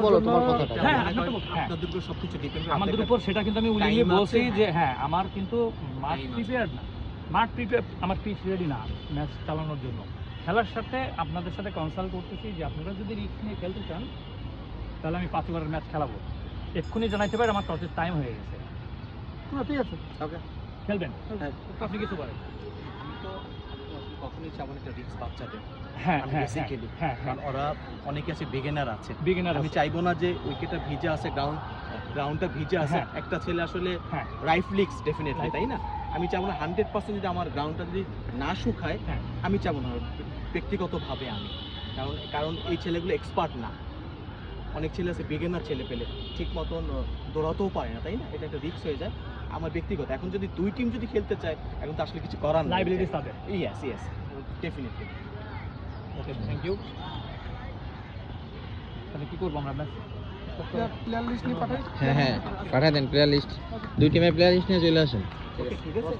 বলো তোমার কথাটা। হ্যাঁ, আপনাদের উপর সবকিছু ডিপেন্ড করে আমাদের উপর, সেটা কিন্তু আমি উইলিংলি বলছি যে হ্যাঁ আমার কিন্তু মাঠ প্রিপেয়ার না, মাঠ প্রিপেয়ার আমার পিচ রেডি না ম্যাচ চালানোর জন্য। খেলার সাথে আপনাদের সাথে কনসাল্ট করতেছি যে আপনারা যদি রিস্ক নিয়ে খেলতে চান তাহলে আমি 5 ওভারের ম্যাচ খেলাবো। এক্ষুনি জানাইতে পারি আমার টসের টাইম হয়ে গেছে। ঠিক আছে, ওকে খেলবেন, আপনি কিছু করেন। আমি তো কখনোই চাবো না একটা রিস্ক বাচ্চাদের। হ্যাঁ আমি হ্যাঁ বেসিক্যালি হ্যাঁ কারণ ওরা অনেকে আছে বিগিনার আছে, বিগিনার আমি চাইবো না যে উইকেটটা ভিজে আছে, গ্রাউন্ডটা ভিজে আছে, হ্যাঁ। একটা ছেলে আসলে হ্যাঁ রাইফলিক্স ডেফিনেটলি, তাই না? আমি চাবো না 100% যদি আমার গ্রাউন্ডটা যদি না শুকায়, হ্যাঁ আমি চাবো না ব্যক্তিগতভাবে আমি, কারণ এই ছেলেগুলো এক্সপার্ট না। অনেক ছেলে আছে বিগিনার ছেলে পেলে ঠিক মতন দৌড়াতেও পারে না, তাই না? এটা একটা রিস্ক হয়ে যায় আমার ব্যক্তিগত। এখন যদি দুই টিম যদি খেলতে চায়, এখন তো আসলে কিছু করার নাই। লাইবিলিটিস তাদের। Yes definitely. Okay, thank you. তাহলে কি করবো আমরা ম্যাচ? প্লেয়ার লিস্ট নিয়ে পাঠাই। হ্যাঁ পাঠাই দেন প্লেয়ার লিস্ট, দুই টিমের প্লেয়ার লিস্ট নিয়ে চলে আসেন। ওকে, ঠিক আছে।